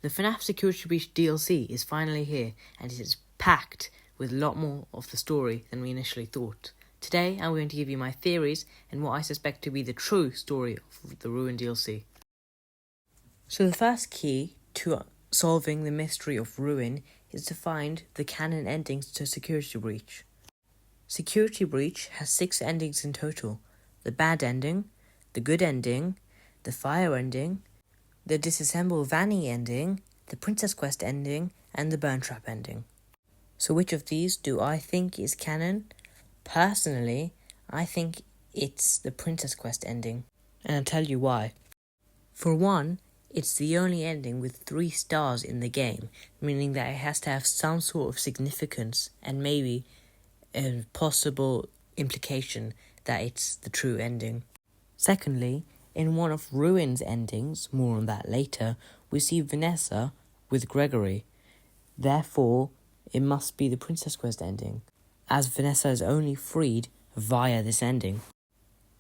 The FNAF Security Breach DLC is finally here, and it is packed with a lot more of the story than we initially thought. Today I'm going to give you my theories and what I suspect to be the true story of the Ruin DLC. So the first key to solving the mystery of Ruin is to find the canon endings to Security Breach. Security Breach has 6 endings in total: the bad ending, the good ending, the fire ending, the disassemble Vanny ending, the Princess Quest ending, and the burntrap ending. So which of these do I think is canon? Personally, I think it's the Princess Quest ending, and I'll tell you why. For one, it's the only ending with 3 stars in the game, meaning that it has to have some sort of significance and maybe a possible implication that it's the true ending. Secondly, in one of Ruin's endings, more on that later, we see Vanessa with Gregory. Therefore, it must be the Princess Quest ending, as Vanessa is only freed via this ending.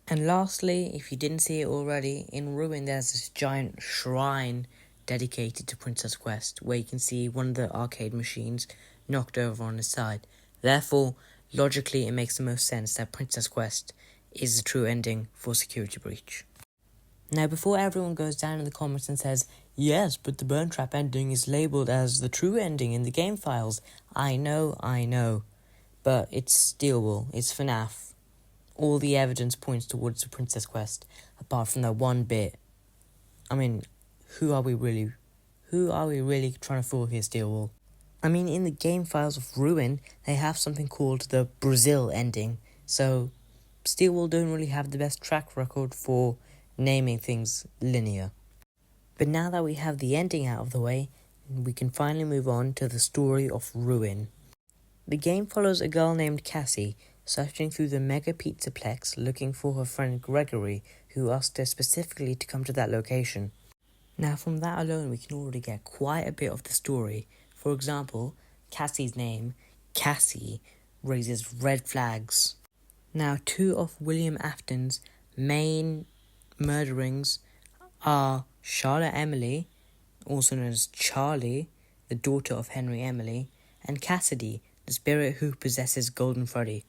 And lastly, if you didn't see it already, in Ruin there's this giant shrine dedicated to Princess Quest, where you can see one of the arcade machines knocked over on his side. Therefore, logically it makes the most sense that Princess Quest is the true ending for Security Breach. Now, before everyone goes down in the comments and says, yes, but the burntrap ending is labelled as the true ending in the game files. I know, but it's stealable, it's FNAF. All the evidence points towards the Princess Quest, apart from that one bit. I mean, who are we really trying to fool here, Steelwall? I mean, in the game files of Ruin, they have something called the Brazil ending, so Steelwall don't really have the best track record for naming things linear. But now that we have the ending out of the way, we can finally move on to the story of Ruin. The game follows a girl named Cassie, searching through the mega Pizzaplex looking for her friend Gregory, who asked her specifically to come to that location. Now, from that alone, we can already get quite a bit of the story. For example, Cassie's name, Cassie, raises red flags. Now, 2 of William Afton's main murderings are Charlotte Emily, also known as Charlie, the daughter of Henry Emily, and Cassidy, the spirit who possesses Golden Freddy.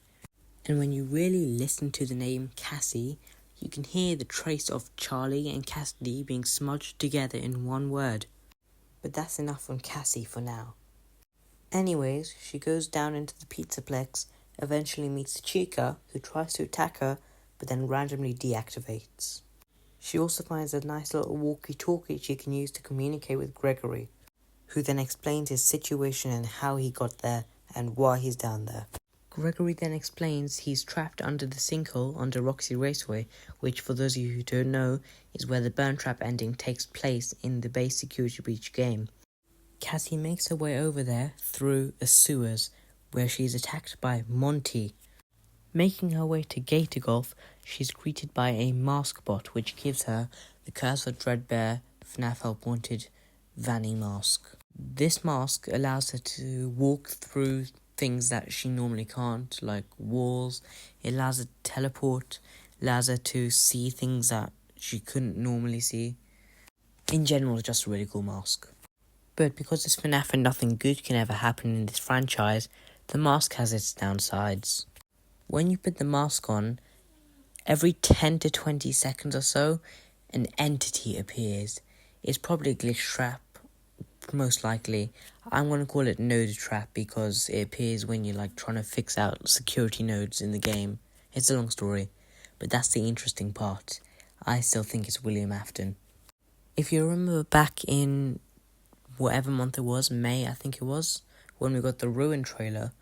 And when you really listen to the name Cassie, you can hear the trace of Charlie and Cassidy being smudged together in one word. But that's enough on Cassie for now. Anyways, she goes down into the Pizzaplex, eventually meets Chica, who tries to attack her, but then randomly deactivates. She also finds a nice little walkie-talkie she can use to communicate with Gregory, who then explains his situation and how he got there and why he's down there. Gregory then explains he's trapped under the sinkhole under Roxy Raceway, which, for those of you who don't know, is where the burntrap ending takes place in the base Security Breach game. Cassie makes her way over there through the sewers, where she's attacked by Monty. Making her way to Gator Golf, she's greeted by a mask bot, which gives her the Curse of Dreadbear fnafhelpwanted vanny mask. This mask allows her to walk through things that she normally can't, like walls. It allows her to teleport, allows her to see things that she couldn't normally see. In general, it's just a really cool mask. But because it's FNAF and nothing good can ever happen in this franchise, the mask has its downsides. When you put the mask on, every 10 to 20 seconds or so, an entity appears. It's probably a glitchtrap, most likely. I'm going to call it nodetrap because it appears when you're trying to fix out security nodes in the game. It's a long story, but that's the interesting part. I still think it's William Afton. If you remember back in whatever month it was, May I think it was, when we got the Ruin trailer,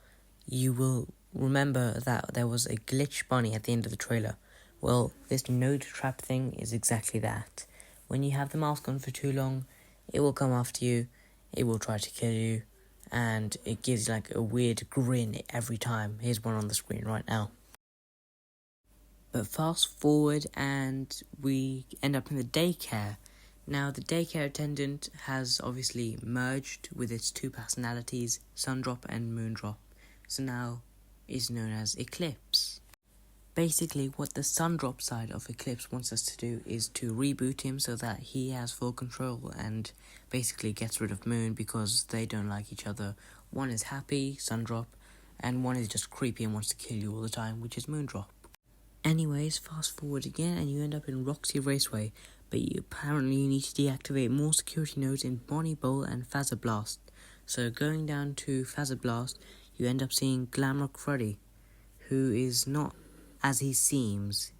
you will remember that there was a glitch bunny at the end of the trailer. Well, this nodetrap thing is exactly that. When you have the mask on for too long, it will come after you, it will try to kill you, and it gives you a weird grin every time. Here's one on the screen right now. But fast forward and we end up in the daycare. Now, the daycare attendant has obviously merged with its 2 personalities, Sundrop and Moondrop, so now is known as Eclipse. Basically, what the Sundrop side of Eclipse wants us to do is to reboot him so that he has full control and basically gets rid of Moon because they don't like each other. One is happy, Sundrop, and one is just creepy and wants to kill you all the time, which is Moondrop. Anyways, fast forward again and you end up in Roxy Raceway, but apparently you need to deactivate more security nodes in Bonnie Bowl and Fazbear. So going down to Fazbear, you end up seeing Glamrock Freddy, who is not as he seems.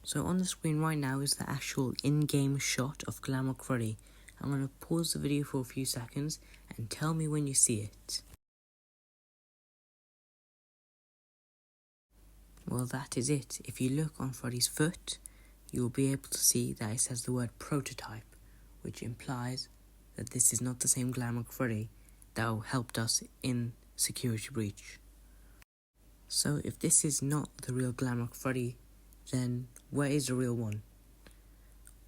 So on the screen right now is the actual in-game shot of Glamrock Freddy. I'm going to pause the video for a few seconds and tell me when you see it. Well, that is it. If you look on Freddy's foot, you will be able to see that it says the word prototype, which implies that this is not the same Glamrock Freddy that helped us in Security Breach. So if this is not the real Glamrock Freddy, then where is the real one?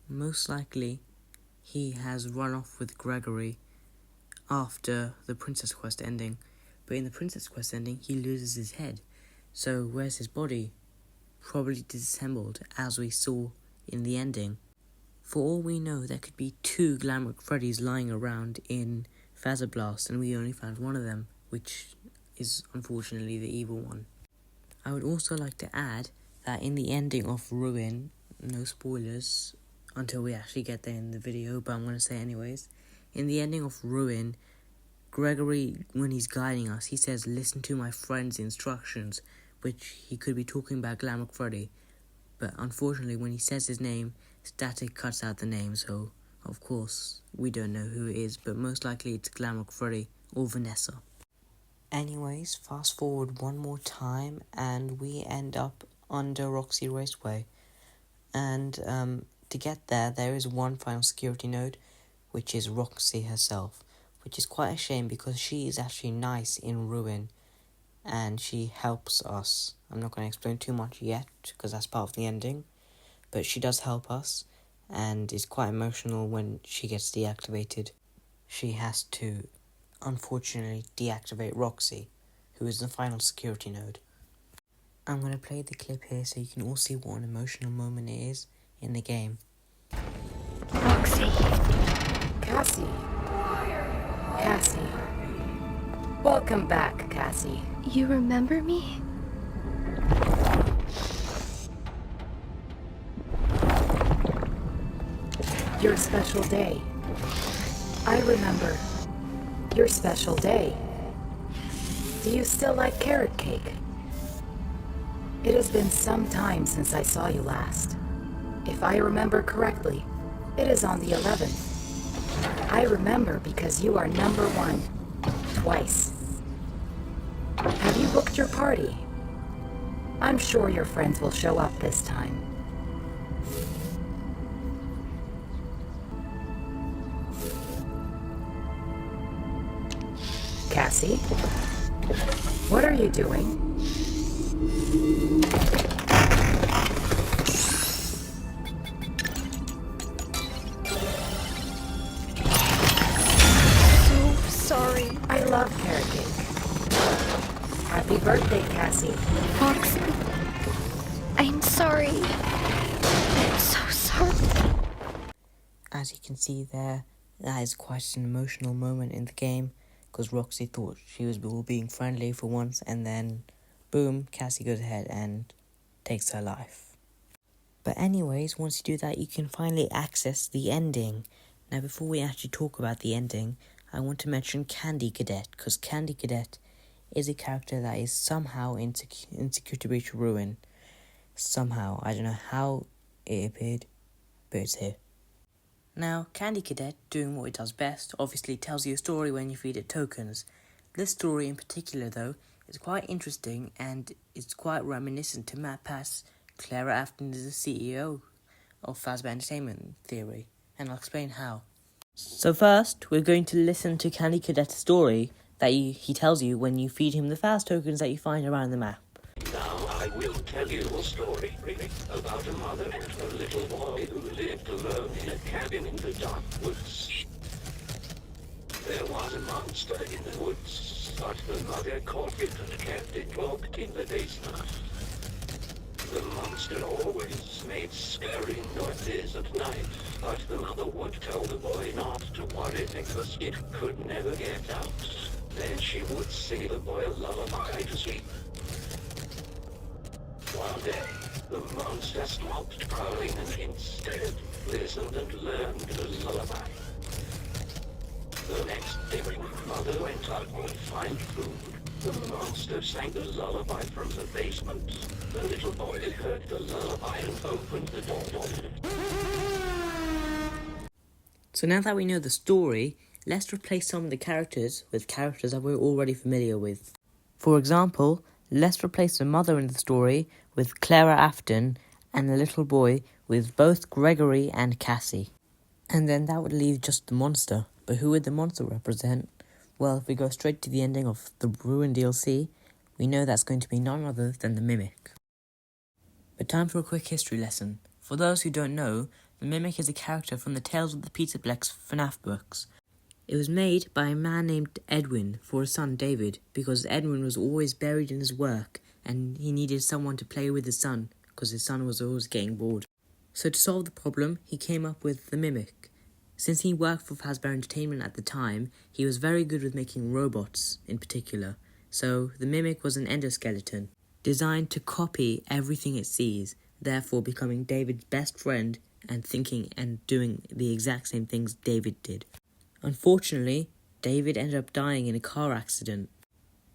Most likely, he has run off with Gregory after the Princess Quest ending, but in the Princess Quest ending, he loses his head. So where's his body? Probably disassembled, as we saw in the ending. For all we know, there could be 2 Glamrock Freddys lying around in Fazbear, and we only found one of them, which is unfortunately the evil one. I would also like to add that in the ending of Ruin, no spoilers until we actually get there in the video, but I'm going to say anyways, in the ending of Ruin, Gregory, when he's guiding us, he says, "Listen to my friend's instructions," which he could be talking about Glamrock Freddy, but unfortunately when he says his name, static cuts out the name, so of course we don't know who it is, but most likely it's Glamrock Freddy or Vanessa. Anyways, fast forward one more time and we end up under Roxy Raceway, and to get there is one final security node, which is Roxy herself, which is quite a shame because she is actually nice in Ruin and she helps us. I'm not going to explain too much yet because that's part of the ending, but she does help us and is quite emotional when she gets deactivated. She has to unfortunately deactivate Roxy, who is the final security node. I'm going to play the clip here so you can all see what an emotional moment it is in the game. Roxy. Cassie. Cassie. Welcome back, Cassie. You remember me? Your special day. I remember. Your special day. Do you still like carrot cake? It has been some time since I saw you last. If I remember correctly, it is on the 11th. I remember because you are number 1. Twice. Have you booked your party? I'm sure your friends will show up this time. Cassie? What are you doing? So sorry. I love carrot cake. Happy birthday, Cassie. Roxy. I'm sorry. I'm so sorry. As you can see there, that is quite an emotional moment in the game, because Roxy thought she was all being friendly for once, and then, boom, Cassie goes ahead and takes her life. But anyways, once you do that, you can finally access the ending. Now, before we actually talk about the ending, I want to mention Candy Cadet, because Candy Cadet is a character that is somehow in Security Breach Ruin. Somehow, I don't know how it appeared, but it's here. Now, Candy Cadet, doing what it does best, obviously tells you a story when you feed it tokens. This story in particular, though, is quite interesting and it's quite reminiscent to MATPAT's Clara Afton is the CEO of Fazbear Entertainment Theory, and I'll explain how. So first, we're going to listen to Candy Cadet's story that he tells you when you feed him the Faz tokens that you find around the map. Now I will tell you a story about a mother and her little boy who lived alone in a cabin in the dark woods. There was a monster in the woods, but the mother caught it and kept it locked in the basement. The monster always made scary noises at night, but the mother would tell the boy not to worry because it could never get out. Then she would sing the boy a lullaby to sleep. One day, the monster stopped growling and instead listened and learned the lullaby. The next day, when mother went out to find food, the monster sang the lullaby from the basement. The little boy heard the lullaby and opened the door. So now that we know the story, let's replace some of the characters with characters that we're already familiar with. For example, let's replace the mother in the story with Clara Afton and the little boy with both Gregory and Cassie. And then that would leave just the monster. But who would the monster represent? Well, if we go straight to the ending of the Ruin DLC, we know that's going to be none other than the Mimic. But time for a quick history lesson. For those who don't know, the Mimic is a character from the Tales of the Pizzaplex FNAF books. It was made by a man named Edwin for his son David, because Edwin was always buried in his work and he needed someone to play with his son because his son was always getting bored. So to solve the problem, he came up with the Mimic. Since he worked for Fazbear Entertainment at the time, he was very good with making robots in particular. So the Mimic was an endoskeleton, designed to copy everything it sees, therefore becoming David's best friend and thinking and doing the exact same things David did. Unfortunately, David ended up dying in a car accident.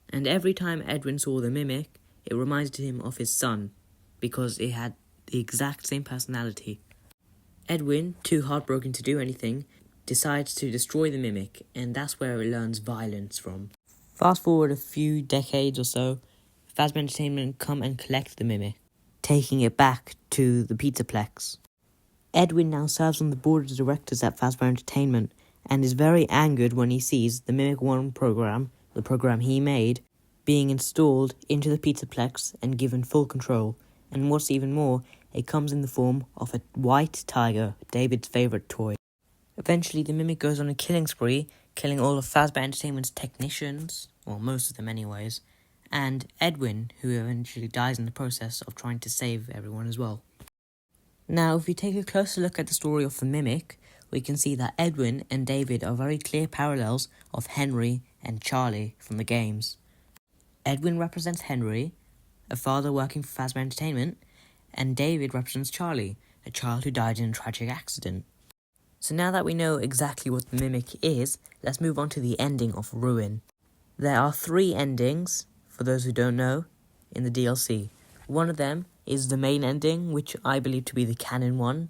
And every time Edwin saw the Mimic, it reminded him of his son, because it had the exact same personality. Edwin, too heartbroken to do anything, decides to destroy the Mimic, and that's where it learns violence from. Fast forward a few decades or so, Fazbear Entertainment come and collect the Mimic, taking it back to the Pizzaplex. Edwin now serves on the board of directors at Fazbear Entertainment, and is very angered when he sees the Mimic 1 program, the program he made, being installed into the Pizzaplex and given full control. And what's even more, it comes in the form of a white tiger, David's favourite toy. Eventually, the Mimic goes on a killing spree, killing all of Fazbear Entertainment's technicians, well, most of them anyways, and Edwin, who eventually dies in the process of trying to save everyone as well. Now, if we take a closer look at the story of the Mimic, we can see that Edwin and David are very clear parallels of Henry and Charlie from the games. Edwin represents Henry, a father working for Fazbear Entertainment, and David represents Charlie, a child who died in a tragic accident. So now that we know exactly what the Mimic is, let's move on to the ending of Ruin. There are 3 endings, for those who don't know, in the DLC. One of them is the main ending, which I believe to be the canon one.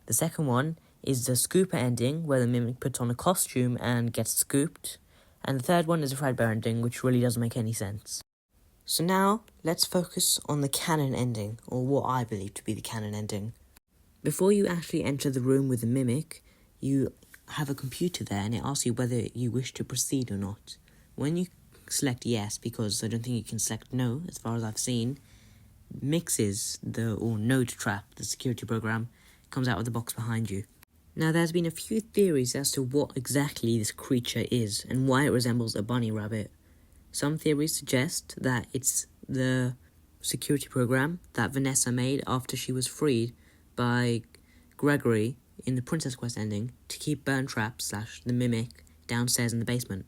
The second one is the scooper ending, where the Mimic puts on a costume and gets scooped. And the third one is a Fredbear ending, which really doesn't make any sense. So now, let's focus on the canon ending, or what I believe to be the canon ending. Before you actually enter the room with the Mimic, you have a computer there and it asks you whether you wish to proceed or not. When you select yes, because I don't think you can select no, as far as I've seen, mxes, or nodetrap, the security program, comes out of the box behind you. Now, there's been a few theories as to what exactly this creature is and why it resembles a bunny rabbit. Some theories suggest that it's the security program that Vanessa made after she was freed by Gregory in the Princess Quest ending to keep burntrap / the Mimic downstairs in the basement.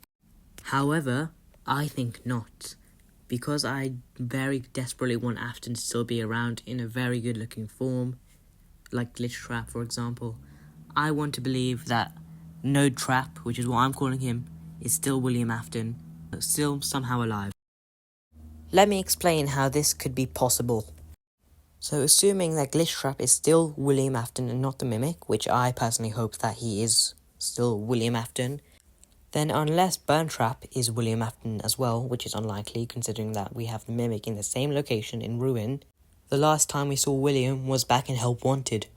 However, I think not, because I very desperately want Afton to still be around in a very good looking form, like glitchtrap for example. I want to believe that nodetrap, which is what I'm calling him, is still William Afton, but still somehow alive. Let me explain how this could be possible. So assuming that glitchtrap is still William Afton and not the Mimic, which I personally hope that he is still William Afton, then unless burntrap is William Afton as well, which is unlikely considering that we have the Mimic in the same location in Ruin, the last time we saw William was back in Help Wanted.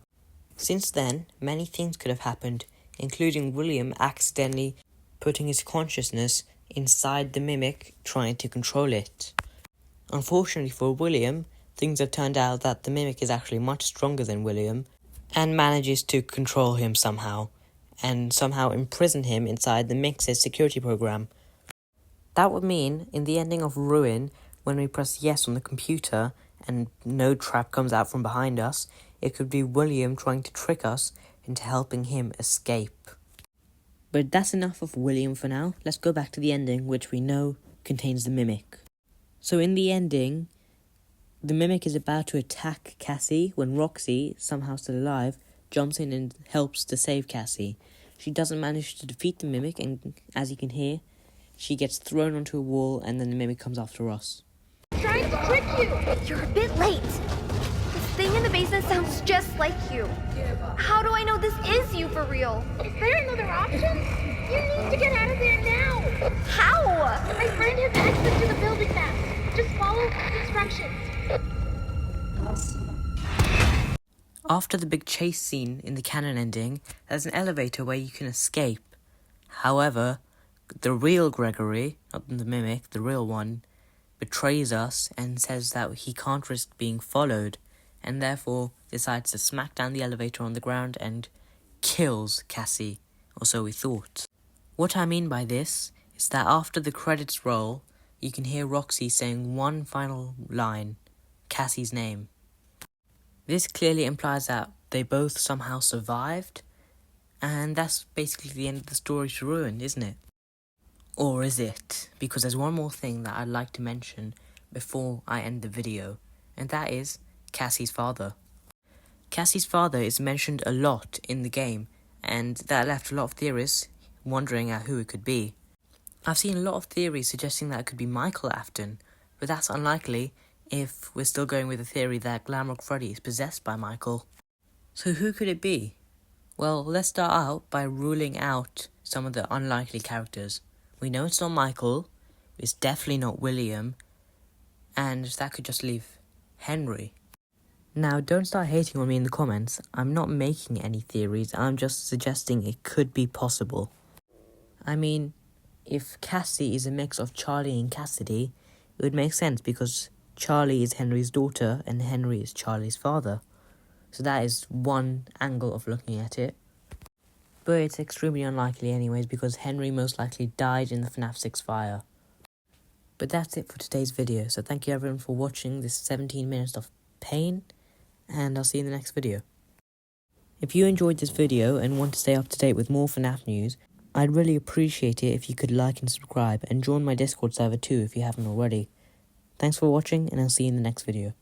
Since then, many things could have happened, including William accidentally putting his consciousness inside the Mimic, trying to control it. Unfortunately for William, things have turned out that the Mimic is actually much stronger than William, and manages to control him somehow, and somehow imprison him inside the mxes security program. That would mean, in the ending of Ruin, when we press yes on the computer, and nodetrap comes out from behind us, it could be William trying to trick us into helping him escape. But that's enough of William for now. Let's go back to the ending, which we know contains the mimic. So in the ending, the mimic is about to attack Cassie when Roxy, somehow still alive, jumps in and helps to save Cassie. She doesn't manage to defeat the mimic, and as you can hear, she gets thrown onto a wall, and then the mimic comes after us. Trying to trick you! You're a bit late. This thing in the basement sounds just like you. How do I know this is you for real? Is there another option? You need to get out of there now! How? My friend has access to the building map. Just follow instructions. After the big chase scene in the canon ending, there's an elevator where you can escape. However, the real Gregory, not the mimic, the real one, betrays us and says that he can't risk being followed, and therefore decides to smack down the elevator on the ground and kills Cassie, or so we thought. What I mean by this is that after the credits roll, you can hear Roxy saying one final line, Cassie's name. This clearly implies that they both somehow survived, and that's basically the end of the story to ruin, isn't it? Or is it? Because there's one more thing that I'd like to mention before I end the video, and that is Cassie's father. Cassie's father is mentioned a lot in the game, and that left a lot of theorists wondering at who it could be. I've seen a lot of theories suggesting that it could be McAlafton, but that's unlikely if we're still going with the theory that Glamrock Freddy is possessed by Michael. So who could it be? Well, let's start out by ruling out some of the unlikely characters. We know it's not Michael, it's definitely not William, and that could just leave Henry. Now, don't start hating on me in the comments. I'm not making any theories, I'm just suggesting it could be possible. I mean, if Cassie is a mix of Charlie and Cassidy, it would make sense because Charlie is Henry's daughter and Henry is Charlie's father. So that is one angle of looking at it. But it's extremely unlikely anyways because Henry most likely died in the FNAF 6 fire. But that's it for today's video. So thank you everyone for watching this 17 minutes of pain, and I'll see you in the next video. If you enjoyed this video and want to stay up to date with more FNAF news, I'd really appreciate it if you could like and subscribe and join my Discord server too if you haven't already. Thanks for watching, and I'll see you in the next video.